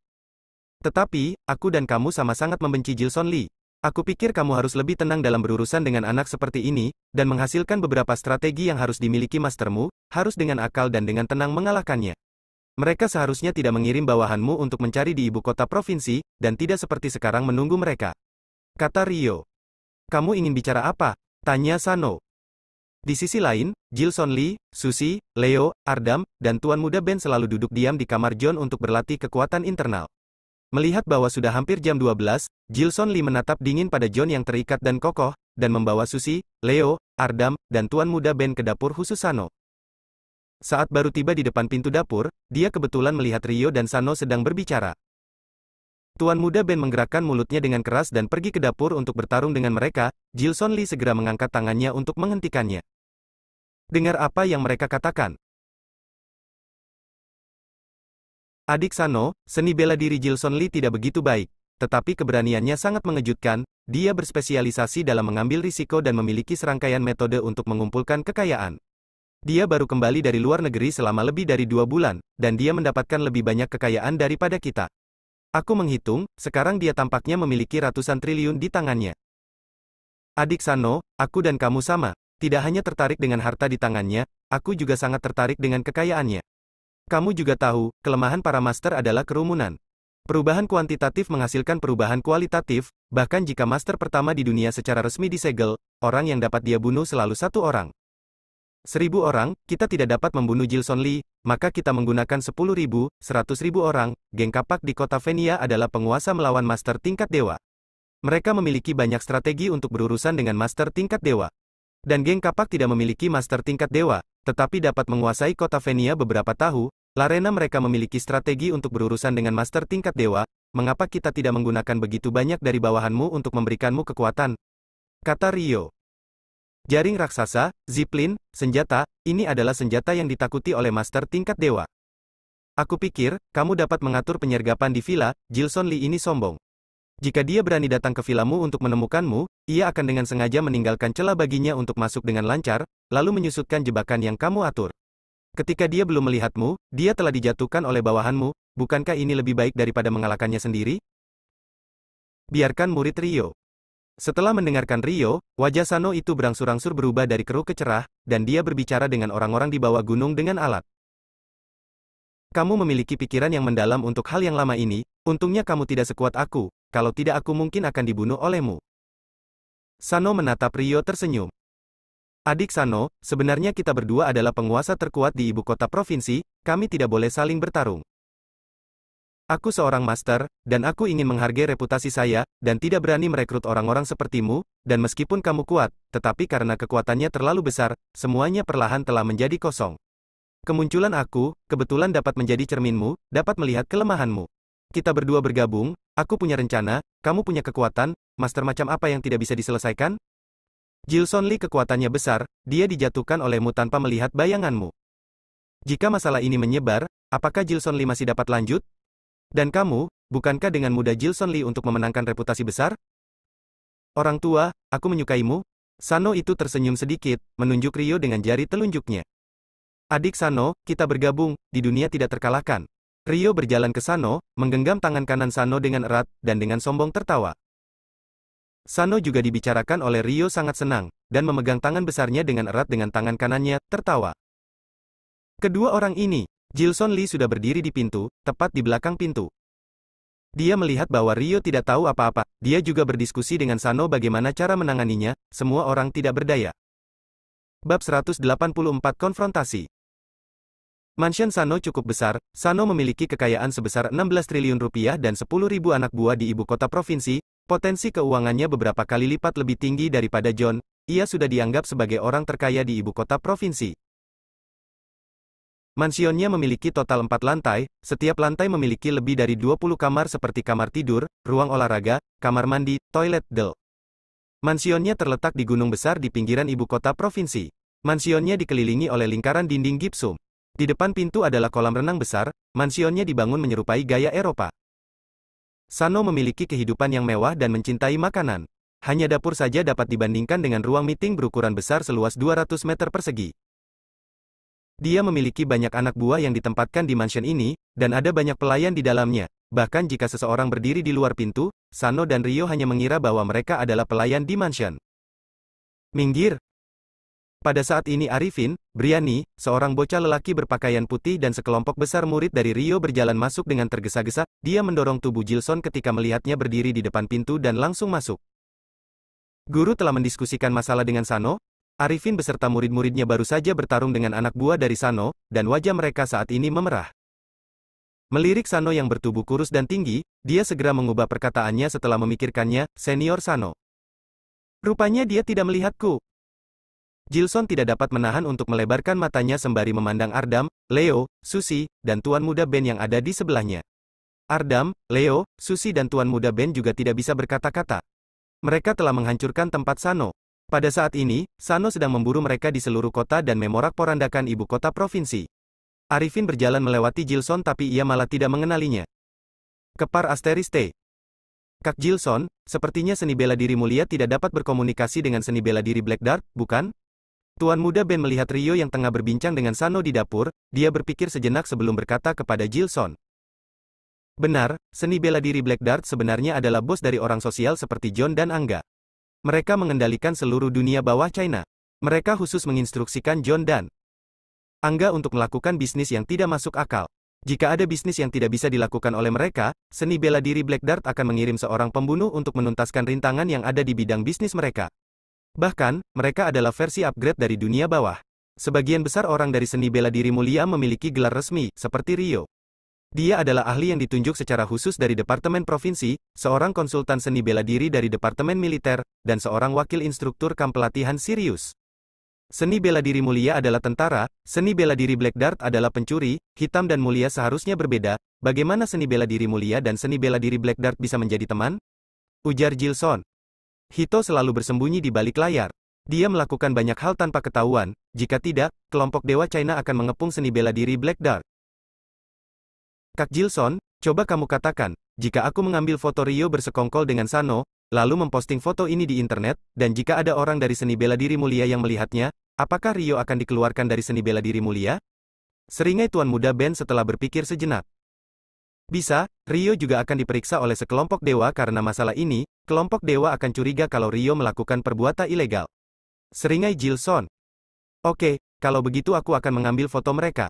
Tetapi, aku dan kamu sama sangat membenci Jilson Lee. Aku pikir kamu harus lebih tenang dalam berurusan dengan anak seperti ini, dan menghasilkan beberapa strategi yang harus dimiliki mastermu, harus dengan akal dan dengan tenang mengalahkannya. Mereka seharusnya tidak mengirim bawahanmu untuk mencari di ibu kota provinsi, dan tidak seperti sekarang menunggu mereka. Kata Rio. Kamu ingin bicara apa? Tanya Sano. Di sisi lain, Jilson Lee, Susi, Leo, Ardam, dan Tuan Muda Ben selalu duduk diam di kamar John untuk berlatih kekuatan internal. Melihat bahwa sudah hampir jam 12, Jilson Lee menatap dingin pada John yang terikat dan kokoh, dan membawa Susi, Leo, Ardam, dan Tuan Muda Ben ke dapur khusus Sano. Saat baru tiba di depan pintu dapur, dia kebetulan melihat Rio dan Sano sedang berbicara. Tuan Muda Ben menggerakkan mulutnya dengan keras dan pergi ke dapur untuk bertarung dengan mereka. Jilson Lee segera mengangkat tangannya untuk menghentikannya. Dengar apa yang mereka katakan. Adik Sano, seni bela diri Jilson Lee tidak begitu baik, tetapi keberaniannya sangat mengejutkan. Dia berspesialisasi dalam mengambil risiko dan memiliki serangkaian metode untuk mengumpulkan kekayaan. Dia baru kembali dari luar negeri selama lebih dari 2 bulan, dan dia mendapatkan lebih banyak kekayaan daripada kita. Aku menghitung, sekarang dia tampaknya memiliki ratusan triliun di tangannya. Adik Sano, aku dan kamu sama, tidak hanya tertarik dengan harta di tangannya, aku juga sangat tertarik dengan kekayaannya. Kamu juga tahu, kelemahan para master adalah kerumunan. Perubahan kuantitatif menghasilkan perubahan kualitatif, bahkan jika master pertama di dunia secara resmi disegel, orang yang dapat dia bunuh selalu 1 orang. 1000 orang, kita tidak dapat membunuh Jilson Lee, maka kita menggunakan 10.000, 100.000 orang. Geng kapak di kota Venia adalah penguasa melawan master tingkat dewa. Mereka memiliki banyak strategi untuk berurusan dengan master tingkat dewa. Dan geng kapak tidak memiliki master tingkat dewa, tetapi dapat menguasai kota Venia beberapa tahun. Larena mereka memiliki strategi untuk berurusan dengan master tingkat dewa. Mengapa kita tidak menggunakan begitu banyak dari bawahanmu untuk memberikanmu kekuatan? Kata Rio. Jaring raksasa, Ziplin, senjata, ini adalah senjata yang ditakuti oleh master tingkat dewa. Aku pikir, kamu dapat mengatur penyergapan di villa. Jilson Lee ini sombong. Jika dia berani datang ke villamu untuk menemukanmu, ia akan dengan sengaja meninggalkan celah baginya untuk masuk dengan lancar, lalu menyusutkan jebakan yang kamu atur. Ketika dia belum melihatmu, dia telah dijatuhkan oleh bawahanmu. Bukankah ini lebih baik daripada mengalahkannya sendiri? Biarkan murid Rio. Setelah mendengarkan Rio, wajah Sano itu berangsur-angsur berubah dari keruh ke cerah, dan dia berbicara dengan orang-orang di bawah gunung dengan alat. Kamu memiliki pikiran yang mendalam untuk hal yang lama ini, untungnya kamu tidak sekuat aku, kalau tidak aku mungkin akan dibunuh olehmu. Sano menatap Rio tersenyum. Adik Sano, sebenarnya kita berdua adalah penguasa terkuat di ibu kota provinsi, kami tidak boleh saling bertarung. Aku seorang master, dan aku ingin menghargai reputasi saya, dan tidak berani merekrut orang-orang sepertimu, dan meskipun kamu kuat, tetapi karena kekuatannya terlalu besar, semuanya perlahan telah menjadi kosong. Kemunculan aku, kebetulan dapat menjadi cerminmu, dapat melihat kelemahanmu. Kita berdua bergabung, aku punya rencana, kamu punya kekuatan, master macam apa yang tidak bisa diselesaikan? Jilson Lee kekuatannya besar, dia dijatuhkan olehmu tanpa melihat bayanganmu. Jika masalah ini menyebar, apakah Jilson Lee masih dapat lanjut? Dan kamu, bukankah dengan mudah Jilson Lee untuk memenangkan reputasi besar? Orang tua, aku menyukaimu. Sano itu tersenyum sedikit, menunjuk Rio dengan jari telunjuknya. Adik Sano, kita bergabung, di dunia tidak terkalahkan. Rio berjalan ke Sano, menggenggam tangan kanan Sano dengan erat, dan dengan sombong tertawa. Sano juga dibicarakan oleh Rio sangat senang, dan memegang tangan besarnya dengan erat dengan tangan kanannya, tertawa. Kedua orang ini, Jilson Lee sudah berdiri di pintu, tepat di belakang pintu. Dia melihat bahwa Rio tidak tahu apa-apa, dia juga berdiskusi dengan Sano bagaimana cara menanganinya, semua orang tidak berdaya. Bab 184 Konfrontasi. Mansion Sano cukup besar, Sano memiliki kekayaan sebesar 16 triliun rupiah dan 10.000 anak buah di ibu kota provinsi, potensi keuangannya beberapa kali lipat lebih tinggi daripada John, ia sudah dianggap sebagai orang terkaya di ibu kota provinsi. Mansionnya memiliki total 4 lantai, setiap lantai memiliki lebih dari 20 kamar seperti kamar tidur, ruang olahraga, kamar mandi, toilet, del. Mansionnya terletak di gunung besar di pinggiran ibu kota provinsi. Mansionnya dikelilingi oleh lingkaran dinding gipsum. Di depan pintu adalah kolam renang besar, mansionnya dibangun menyerupai gaya Eropa. Sano memiliki kehidupan yang mewah dan mencintai makanan. Hanya dapur saja dapat dibandingkan dengan ruang meeting berukuran besar seluas 200 meter persegi. Dia memiliki banyak anak buah yang ditempatkan di mansion ini, dan ada banyak pelayan di dalamnya. Bahkan jika seseorang berdiri di luar pintu, Sano dan Rio hanya mengira bahwa mereka adalah pelayan di mansion. Minggir! Pada saat ini Arifin, Briani, seorang bocah lelaki berpakaian putih dan sekelompok besar murid dari Rio berjalan masuk dengan tergesa-gesa, dia mendorong tubuh Jilson ketika melihatnya berdiri di depan pintu dan langsung masuk. Guru telah mendiskusikan masalah dengan Sano? Arifin beserta murid-muridnya baru saja bertarung dengan anak buah dari Sano, dan wajah mereka saat ini memerah. Melirik Sano yang bertubuh kurus dan tinggi, dia segera mengubah perkataannya setelah memikirkannya, Senior Sano. Rupanya dia tidak melihatku. Jilson tidak dapat menahan untuk melebarkan matanya sembari memandang Ardam, Leo, Susi, dan Tuan Muda Ben yang ada di sebelahnya. Ardam, Leo, Susi dan Tuan Muda Ben juga tidak bisa berkata-kata. Mereka telah menghancurkan tempat Sano. Pada saat ini, Sano sedang memburu mereka di seluruh kota dan memorak-porandakan ibu kota provinsi. Arifin berjalan melewati Jilson tapi ia malah tidak mengenalinya. Kepar Asteriste. Kak Jilson, sepertinya seni bela diri mulia tidak dapat berkomunikasi dengan seni bela diri Black Dart, bukan? Tuan Muda Ben melihat Rio yang tengah berbincang dengan Sano di dapur, dia berpikir sejenak sebelum berkata kepada Jilson. Benar, seni bela diri Black Dart sebenarnya adalah bos dari orang sosial seperti John dan Angga. Mereka mengendalikan seluruh dunia bawah China. Mereka khusus menginstruksikan John dan Angga untuk melakukan bisnis yang tidak masuk akal. Jika ada bisnis yang tidak bisa dilakukan oleh mereka, seni bela diri Black Dart akan mengirim seorang pembunuh untuk menuntaskan rintangan yang ada di bidang bisnis mereka. Bahkan, mereka adalah versi upgrade dari dunia bawah. Sebagian besar orang dari seni bela diri mulia memiliki gelar resmi, seperti Rio. Dia adalah ahli yang ditunjuk secara khusus dari Departemen Provinsi, seorang konsultan seni bela diri dari Departemen Militer, dan seorang wakil instruktur kamp pelatihan Sirius. Seni bela diri mulia adalah tentara, seni bela diri Black Dart adalah pencuri, hitam dan mulia seharusnya berbeda, bagaimana seni bela diri mulia dan seni bela diri Black Dart bisa menjadi teman? Ujar Jilson. Hito selalu bersembunyi di balik layar. Dia melakukan banyak hal tanpa ketahuan, jika tidak, kelompok Dewa China akan mengepung seni bela diri Black Dart. Kak Jilson, coba kamu katakan, jika aku mengambil foto Rio bersekongkol dengan Sano, lalu memposting foto ini di internet, dan jika ada orang dari seni bela diri mulia yang melihatnya, apakah Rio akan dikeluarkan dari seni bela diri mulia? Seringai Tuan Muda Ben setelah berpikir sejenak. Bisa, Rio juga akan diperiksa oleh sekelompok dewa karena masalah ini, kelompok dewa akan curiga kalau Rio melakukan perbuatan ilegal. Seringai Jilson. Oke, kalau begitu aku akan mengambil foto mereka.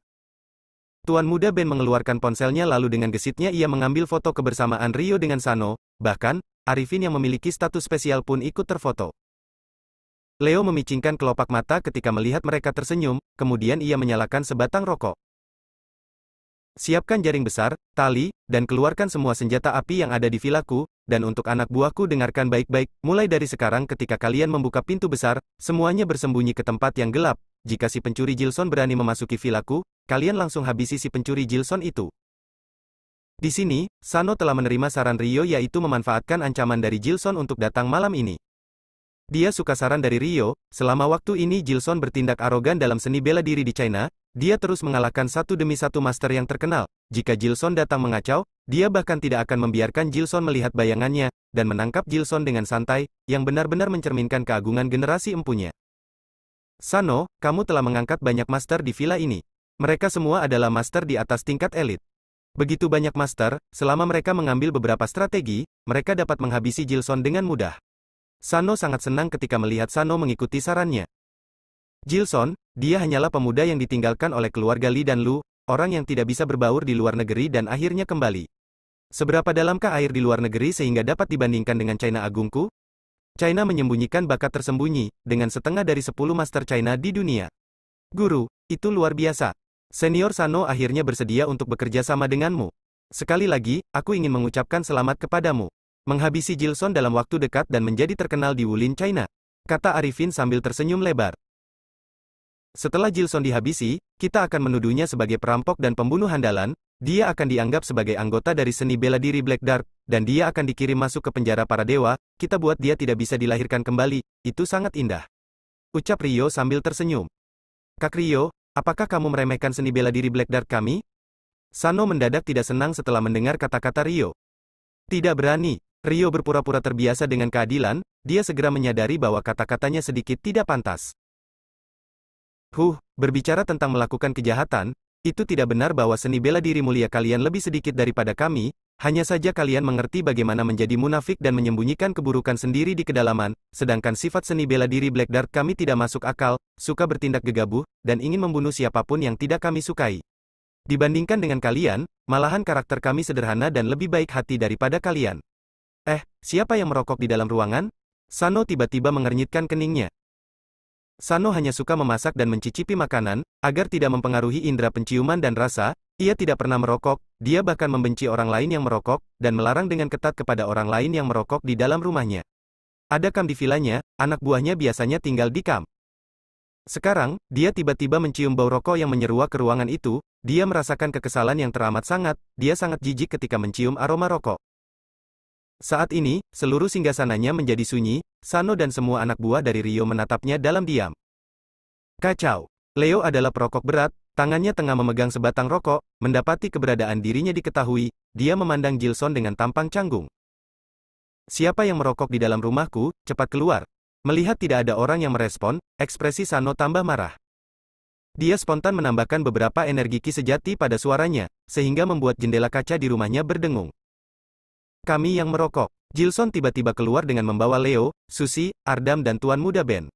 Tuan Muda Ben mengeluarkan ponselnya lalu dengan gesitnya ia mengambil foto kebersamaan Rio dengan Sano, bahkan, Arifin yang memiliki status spesial pun ikut terfoto. Leo memicingkan kelopak mata ketika melihat mereka tersenyum, kemudian ia menyalakan sebatang rokok. Siapkan jaring besar, tali, dan keluarkan semua senjata api yang ada di vilaku, dan untuk anak buahku dengarkan baik-baik, mulai dari sekarang ketika kalian membuka pintu besar, semuanya bersembunyi ke tempat yang gelap. Jika si pencuri Jilson berani memasuki vilaku, kalian langsung habisi si pencuri Jilson itu. Di sini, Sano telah menerima saran Rio yaitu memanfaatkan ancaman dari Jilson untuk datang malam ini. Dia suka saran dari Rio, selama waktu ini Jilson bertindak arogan dalam seni bela diri di China, dia terus mengalahkan satu demi satu master yang terkenal. Jika Jilson datang mengacau, dia bahkan tidak akan membiarkan Jilson melihat bayangannya, dan menangkap Jilson dengan santai, yang benar-benar mencerminkan keagungan generasi empunya. Sano, kamu telah mengangkat banyak master di villa ini. Mereka semua adalah master di atas tingkat elit. Begitu banyak master, selama mereka mengambil beberapa strategi, mereka dapat menghabisi Jilson dengan mudah. Sano sangat senang ketika melihat Sano mengikuti sarannya. Jilson, dia hanyalah pemuda yang ditinggalkan oleh keluarga Li dan Lu, orang yang tidak bisa berbaur di luar negeri dan akhirnya kembali. Seberapa dalamkah air di luar negeri sehingga dapat dibandingkan dengan China Agungku? China menyembunyikan bakat tersembunyi, dengan setengah dari 10 master China di dunia. Guru, itu luar biasa. Senior Sano akhirnya bersedia untuk bekerja sama denganmu. Sekali lagi, aku ingin mengucapkan selamat kepadamu. Menghabisi Jilson dalam waktu dekat dan menjadi terkenal di Wulin China, kata Arifin sambil tersenyum lebar. Setelah Jilson dihabisi, kita akan menuduhnya sebagai perampok dan pembunuh handalan, dia akan dianggap sebagai anggota dari seni bela diri Black Dark, dan dia akan dikirim masuk ke penjara para dewa, kita buat dia tidak bisa dilahirkan kembali, itu sangat indah. Ucap Rio sambil tersenyum. Kak Rio, apakah kamu meremehkan seni bela diri Black Dark kami? Sano mendadak tidak senang setelah mendengar kata-kata Rio. Tidak berani. Rio berpura-pura terbiasa dengan keadilan, dia segera menyadari bahwa kata-katanya sedikit tidak pantas. Berbicara tentang melakukan kejahatan, itu tidak benar bahwa seni bela diri mulia kalian lebih sedikit daripada kami, hanya saja kalian mengerti bagaimana menjadi munafik dan menyembunyikan keburukan sendiri di kedalaman, sedangkan sifat seni bela diri Black Dark kami tidak masuk akal, suka bertindak gegabah, dan ingin membunuh siapapun yang tidak kami sukai. Dibandingkan dengan kalian, malahan karakter kami sederhana dan lebih baik hati daripada kalian. Siapa yang merokok di dalam ruangan? Sano tiba-tiba mengernyitkan keningnya. Sano hanya suka memasak dan mencicipi makanan, agar tidak mempengaruhi indera penciuman dan rasa, ia tidak pernah merokok, dia bahkan membenci orang lain yang merokok, dan melarang dengan ketat kepada orang lain yang merokok di dalam rumahnya. Ada kamp di vilanya, anak buahnya biasanya tinggal di kamp. Sekarang, dia tiba-tiba mencium bau rokok yang menyeruak ke ruangan itu, dia merasakan kekesalan yang teramat sangat, dia sangat jijik ketika mencium aroma rokok. Saat ini, seluruh singgasananya menjadi sunyi, Sano dan semua anak buah dari Rio menatapnya dalam diam. Kacau. Leo adalah perokok berat, tangannya tengah memegang sebatang rokok, mendapati keberadaan dirinya diketahui, dia memandang Jilson dengan tampang canggung. Siapa yang merokok di dalam rumahku, cepat keluar. Melihat tidak ada orang yang merespon, ekspresi Sano tambah marah. Dia spontan menambahkan beberapa energi ki sejati pada suaranya, sehingga membuat jendela kaca di rumahnya berdengung. Kami yang merokok. Jilson tiba-tiba keluar dengan membawa Leo, Susi, Ardam dan Tuan Muda Ben.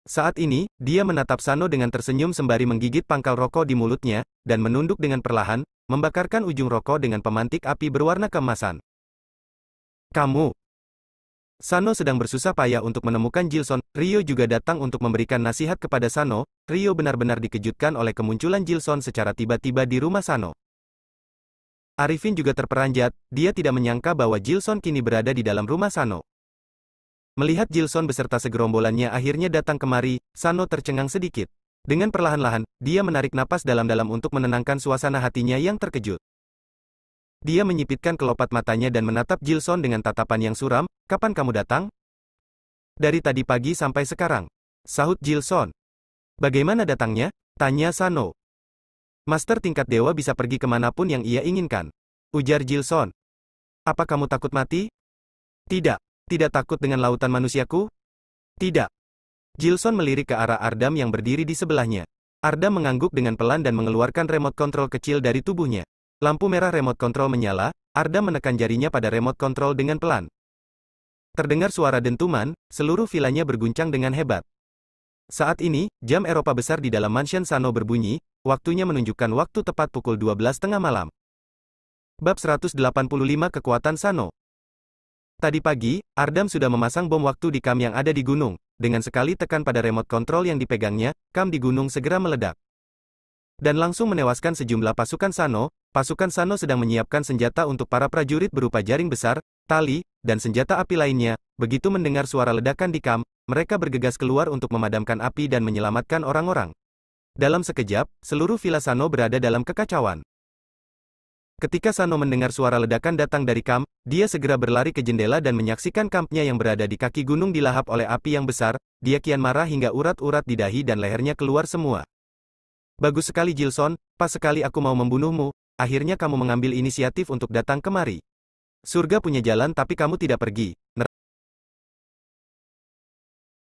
Saat ini, dia menatap Sano dengan tersenyum sembari menggigit pangkal rokok di mulutnya, dan menunduk dengan perlahan, membakarkan ujung rokok dengan pemantik api berwarna keemasan. Kamu. Sano sedang bersusah payah untuk menemukan Jilson. Rio juga datang untuk memberikan nasihat kepada Sano. Rio benar-benar dikejutkan oleh kemunculan Jilson secara tiba-tiba di rumah Sano. Arifin juga terperanjat, dia tidak menyangka bahwa Jilson kini berada di dalam rumah Sano. Melihat Jilson beserta segerombolannya akhirnya datang kemari, Sano tercengang sedikit. Dengan perlahan-lahan, dia menarik napas dalam-dalam untuk menenangkan suasana hatinya yang terkejut. Dia menyipitkan kelopak matanya dan menatap Jilson dengan tatapan yang suram, "Kapan kamu datang?" "Dari tadi pagi sampai sekarang," sahut Jilson. "Bagaimana datangnya?" tanya Sano. "Master tingkat dewa bisa pergi kemanapun yang ia inginkan," ujar Jilson. "Apa kamu takut mati?" "Tidak. Tidak takut dengan lautan manusiaku?" "Tidak." Jilson melirik ke arah Ardam yang berdiri di sebelahnya. Ardam mengangguk dengan pelan dan mengeluarkan remote control kecil dari tubuhnya. Lampu merah remote control menyala, Ardam menekan jarinya pada remote control dengan pelan. Terdengar suara dentuman, seluruh vilanya berguncang dengan hebat. Saat ini, jam Eropa besar di dalam mansion Sano berbunyi, waktunya menunjukkan waktu tepat pukul 12 tengah malam. Bab 185 Kekuatan Sano. Tadi pagi, Ardam sudah memasang bom waktu di kamp yang ada di gunung. Dengan sekali tekan pada remote control yang dipegangnya, kamp di gunung segera meledak. Dan langsung menewaskan sejumlah pasukan Sano. Pasukan Sano sedang menyiapkan senjata untuk para prajurit berupa jaring besar, tali, dan senjata api lainnya. Begitu mendengar suara ledakan di kamp, mereka bergegas keluar untuk memadamkan api dan menyelamatkan orang-orang. Dalam sekejap, seluruh villa Sano berada dalam kekacauan. Ketika Sano mendengar suara ledakan datang dari kamp, dia segera berlari ke jendela dan menyaksikan kampnya yang berada di kaki gunung dilahap oleh api yang besar. Dia kian marah hingga urat-urat di dahi dan lehernya keluar semua. Bagus sekali Jilson, pas sekali aku mau membunuhmu, akhirnya kamu mengambil inisiatif untuk datang kemari. Surga punya jalan tapi kamu tidak pergi.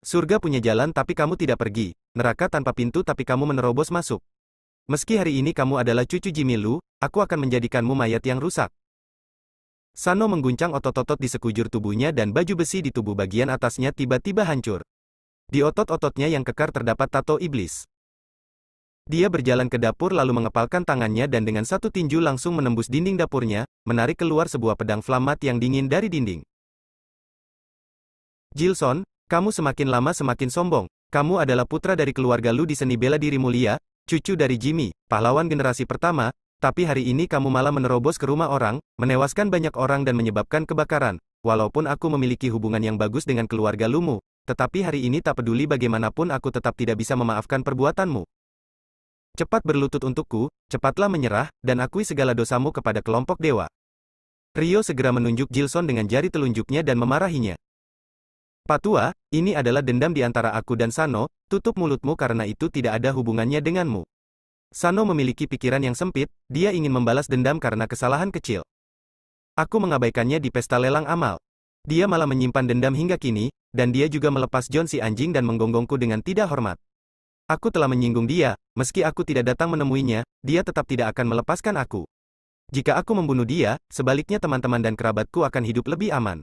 Surga punya jalan tapi kamu tidak pergi. Neraka tanpa pintu tapi kamu menerobos masuk. Meski hari ini kamu adalah cucu Jimmy Lu, aku akan menjadikanmu mayat yang rusak. Sano mengguncang otot-otot di sekujur tubuhnya dan baju besi di tubuh bagian atasnya tiba-tiba hancur. Di otot-ototnya yang kekar terdapat tato iblis. Dia berjalan ke dapur lalu mengepalkan tangannya dan dengan satu tinju langsung menembus dinding dapurnya, menarik keluar sebuah pedang flamat yang dingin dari dinding. Jilson, kamu semakin lama semakin sombong. Kamu adalah putra dari keluarga Lu di seni bela diri mulia, cucu dari Jimmy, pahlawan generasi pertama, tapi hari ini kamu malah menerobos ke rumah orang, menewaskan banyak orang dan menyebabkan kebakaran. Walaupun aku memiliki hubungan yang bagus dengan keluarga Lumu, tetapi hari ini tak peduli bagaimanapun aku tetap tidak bisa memaafkan perbuatanmu. Cepat berlutut untukku, cepatlah menyerah, dan akui segala dosamu kepada kelompok dewa. Rio segera menunjuk Jilson dengan jari telunjuknya dan memarahinya. Patua, ini adalah dendam di antara aku dan Sano, tutup mulutmu karena itu tidak ada hubungannya denganmu. Sano memiliki pikiran yang sempit, dia ingin membalas dendam karena kesalahan kecil. Aku mengabaikannya di pesta lelang amal. Dia malah menyimpan dendam hingga kini, dan dia juga melepas John si anjing dan menggonggongku dengan tidak hormat. Aku telah menyinggung dia, meski aku tidak datang menemuinya, dia tetap tidak akan melepaskan aku. Jika aku membunuh dia, sebaliknya teman-teman dan kerabatku akan hidup lebih aman.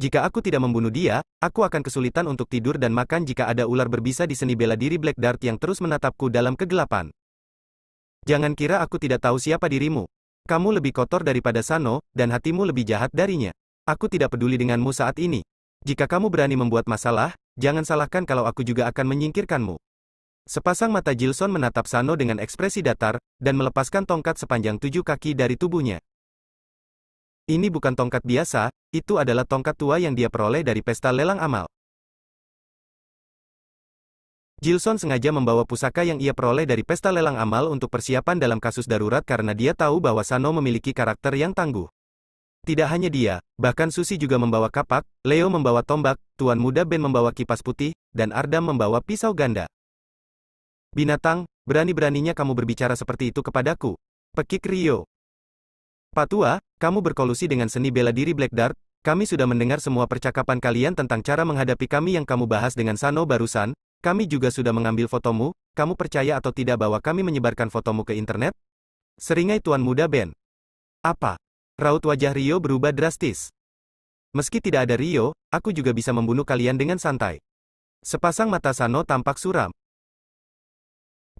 Jika aku tidak membunuh dia, aku akan kesulitan untuk tidur dan makan jika ada ular berbisa di seni bela diri Black Dart yang terus menatapku dalam kegelapan. Jangan kira aku tidak tahu siapa dirimu. Kamu lebih kotor daripada Sano, dan hatimu lebih jahat darinya. Aku tidak peduli denganmu saat ini. Jika kamu berani membuat masalah, jangan salahkan kalau aku juga akan menyingkirkanmu. Sepasang mata Jilson menatap Sano dengan ekspresi datar, dan melepaskan tongkat sepanjang 7 kaki dari tubuhnya. Ini bukan tongkat biasa, itu adalah tongkat tua yang dia peroleh dari pesta lelang amal. Jilson sengaja membawa pusaka yang ia peroleh dari pesta lelang amal untuk persiapan dalam kasus darurat karena dia tahu bahwa Sano memiliki karakter yang tangguh. Tidak hanya dia, bahkan Susi juga membawa kapak, Leo membawa tombak, Tuan Muda Ben membawa kipas putih, dan Ardam membawa pisau ganda. Binatang, berani-beraninya kamu berbicara seperti itu kepadaku. Pekik Rio. Patua, kamu berkolusi dengan seni bela diri Black Dart, kami sudah mendengar semua percakapan kalian tentang cara menghadapi kami yang kamu bahas dengan Sano barusan, kami juga sudah mengambil fotomu, kamu percaya atau tidak bahwa kami menyebarkan fotomu ke internet? Seringai Tuan Muda Ben. Apa? Raut wajah Rio berubah drastis. Meski tidak ada Rio, aku juga bisa membunuh kalian dengan santai. Sepasang mata Sano tampak suram.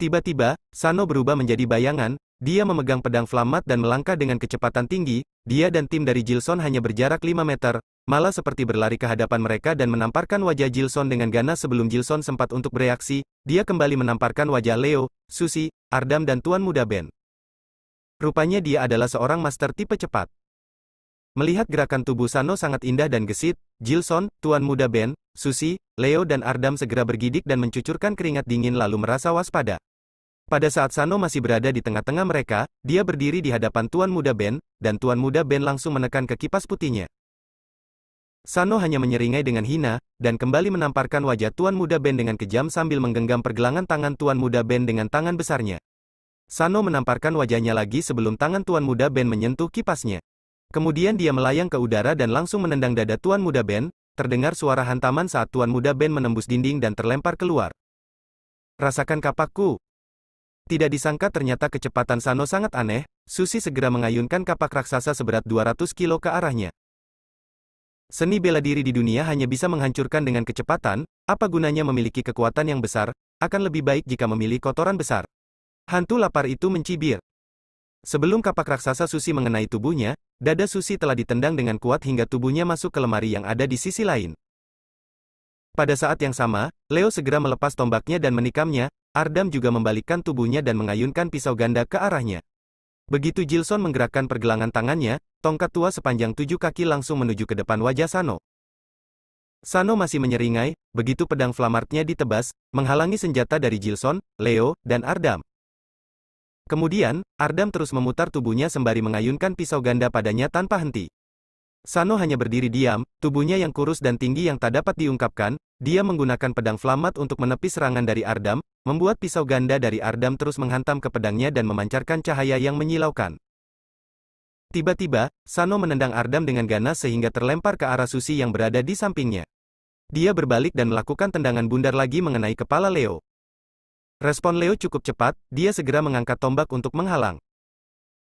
Tiba-tiba, Sano berubah menjadi bayangan, dia memegang pedang flamat dan melangkah dengan kecepatan tinggi, dia dan tim dari Jilson hanya berjarak 5 meter, malah seperti berlari ke hadapan mereka dan menamparkan wajah Jilson dengan ganas sebelum Jilson sempat untuk bereaksi, dia kembali menamparkan wajah Leo, Susi, Ardam dan Tuan Muda Ben. Rupanya dia adalah seorang master tipe cepat. Melihat gerakan tubuh Sano sangat indah dan gesit, Jilson, Tuan Muda Ben, Susi, Leo dan Ardam segera bergidik dan mencucurkan keringat dingin lalu merasa waspada. Pada saat Sano masih berada di tengah-tengah mereka, dia berdiri di hadapan Tuan Muda Ben, dan Tuan Muda Ben langsung menekan ke kipas putihnya. Sano hanya menyeringai dengan hina, dan kembali menamparkan wajah Tuan Muda Ben dengan kejam sambil menggenggam pergelangan tangan Tuan Muda Ben dengan tangan besarnya. Sano menamparkan wajahnya lagi sebelum tangan Tuan Muda Ben menyentuh kipasnya. Kemudian dia melayang ke udara dan langsung menendang dada Tuan Muda Ben, terdengar suara hantaman saat Tuan Muda Ben menembus dinding dan terlempar keluar. Rasakan kapakku. Tidak disangka ternyata kecepatan Sano sangat aneh, Susi segera mengayunkan kapak raksasa seberat 200 kilo ke arahnya. Seni bela diri di dunia hanya bisa menghancurkan dengan kecepatan, apa gunanya memiliki kekuatan yang besar, akan lebih baik jika memilih kotoran besar. Hantu lapar itu mencibir. Sebelum kapak raksasa Susi mengenai tubuhnya, dada Susi telah ditendang dengan kuat hingga tubuhnya masuk ke lemari yang ada di sisi lain. Pada saat yang sama, Leo segera melepas tombaknya dan menikamnya, Ardam juga membalikkan tubuhnya dan mengayunkan pisau ganda ke arahnya. Begitu Jilson menggerakkan pergelangan tangannya, tongkat tua sepanjang 7 kaki langsung menuju ke depan wajah Sano. Sano masih menyeringai, begitu pedang flamartnya ditebas, menghalangi senjata dari Jilson, Leo, dan Ardam. Kemudian, Ardam terus memutar tubuhnya sembari mengayunkan pisau ganda padanya tanpa henti. Sano hanya berdiri diam, tubuhnya yang kurus dan tinggi yang tak dapat diungkapkan, dia menggunakan pedang flamat untuk menepis serangan dari Ardam, membuat pisau ganda dari Ardam terus menghantam ke pedangnya dan memancarkan cahaya yang menyilaukan. Tiba-tiba, Sano menendang Ardam dengan ganas sehingga terlempar ke arah Susi yang berada di sampingnya. Dia berbalik dan melakukan tendangan bundar lagi mengenai kepala Leo. Respon Leo cukup cepat, dia segera mengangkat tombak untuk menghalang.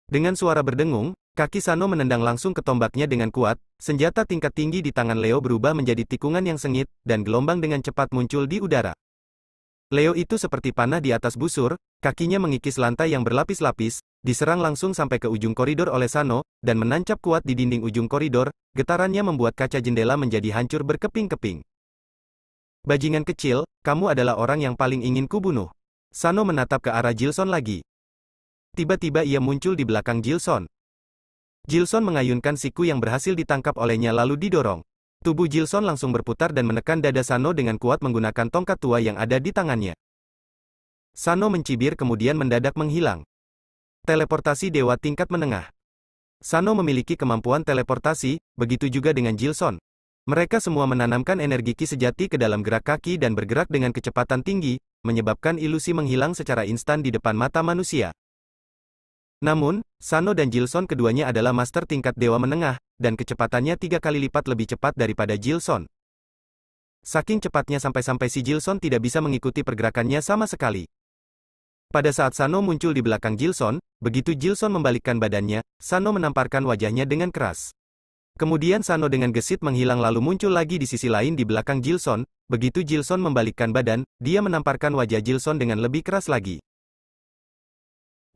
Dengan suara berdengung, kaki Sano menendang langsung ke tombaknya dengan kuat, senjata tingkat tinggi di tangan Leo berubah menjadi tikungan yang sengit, dan gelombang dengan cepat muncul di udara. Leo itu seperti panah di atas busur, kakinya mengikis lantai yang berlapis-lapis, diserang langsung sampai ke ujung koridor oleh Sano, dan menancap kuat di dinding ujung koridor, getarannya membuat kaca jendela menjadi hancur berkeping-keping. Bajingan kecil, kamu adalah orang yang paling ingin kubunuh. Sano menatap ke arah Jilson lagi. Tiba-tiba ia muncul di belakang Jilson. Jilson mengayunkan siku yang berhasil ditangkap olehnya lalu didorong. Tubuh Jilson langsung berputar dan menekan dada Sano dengan kuat menggunakan tongkat tua yang ada di tangannya. Sano mencibir kemudian mendadak menghilang. Teleportasi Dewa tingkat menengah. Sano memiliki kemampuan teleportasi, begitu juga dengan Jilson. Mereka semua menanamkan energi ki sejati ke dalam gerak kaki dan bergerak dengan kecepatan tinggi, menyebabkan ilusi menghilang secara instan di depan mata manusia. Namun, Sano dan Jilson keduanya adalah master tingkat dewa menengah, dan kecepatannya 3 kali lipat lebih cepat daripada Jilson. Saking cepatnya sampai-sampai si Jilson tidak bisa mengikuti pergerakannya sama sekali. Pada saat Sano muncul di belakang Jilson, begitu Jilson membalikkan badannya, Sano menamparkan wajahnya dengan keras. Kemudian Sano dengan gesit menghilang lalu muncul lagi di sisi lain di belakang Jilson, begitu Jilson membalikkan badan, dia menamparkan wajah Jilson dengan lebih keras lagi.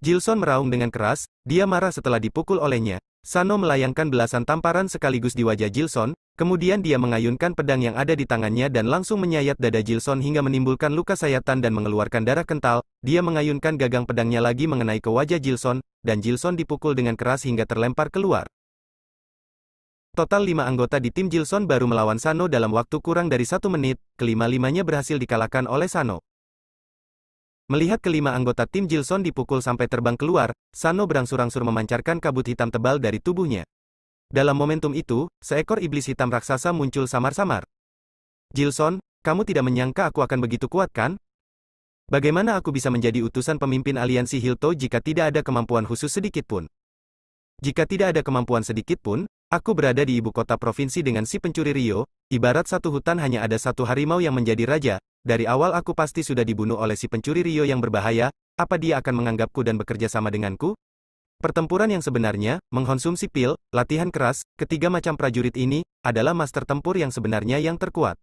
Jilson meraung dengan keras, dia marah setelah dipukul olehnya. Sano melayangkan belasan tamparan sekaligus di wajah Jilson, kemudian dia mengayunkan pedang yang ada di tangannya dan langsung menyayat dada Jilson hingga menimbulkan luka sayatan dan mengeluarkan darah kental. Dia mengayunkan gagang pedangnya lagi mengenai ke wajah Jilson, dan Jilson dipukul dengan keras hingga terlempar keluar. Total 5 anggota di tim Jilson baru melawan Sano dalam waktu kurang dari 1 menit, kelima-limanya berhasil dikalahkan oleh Sano. Melihat kelima anggota tim Jilson dipukul sampai terbang keluar, Sano berangsur-angsur memancarkan kabut hitam tebal dari tubuhnya. Dalam momentum itu, seekor iblis hitam raksasa muncul samar-samar. Jilson, kamu tidak menyangka aku akan begitu kuat kan? Bagaimana aku bisa menjadi utusan pemimpin aliansi Hilto jika tidak ada kemampuan khusus sedikit pun? Jika tidak ada kemampuan sedikit pun, aku berada di ibu kota provinsi dengan si pencuri Rio, ibarat satu hutan hanya ada satu harimau yang menjadi raja. Dari awal aku pasti sudah dibunuh oleh si pencuri Rio yang berbahaya, apa dia akan menganggapku dan bekerja sama denganku? Pertempuran yang sebenarnya, mengkonsumsi pil, latihan keras, ketiga macam prajurit ini, adalah master tempur yang sebenarnya yang terkuat.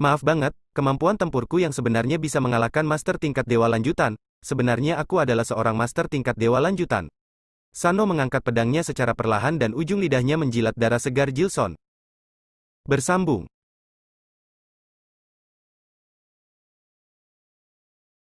Maaf banget, kemampuan tempurku yang sebenarnya bisa mengalahkan master tingkat dewa lanjutan, sebenarnya aku adalah seorang master tingkat dewa lanjutan. Sano mengangkat pedangnya secara perlahan dan ujung lidahnya menjilat darah segar Jilson. Bersambung.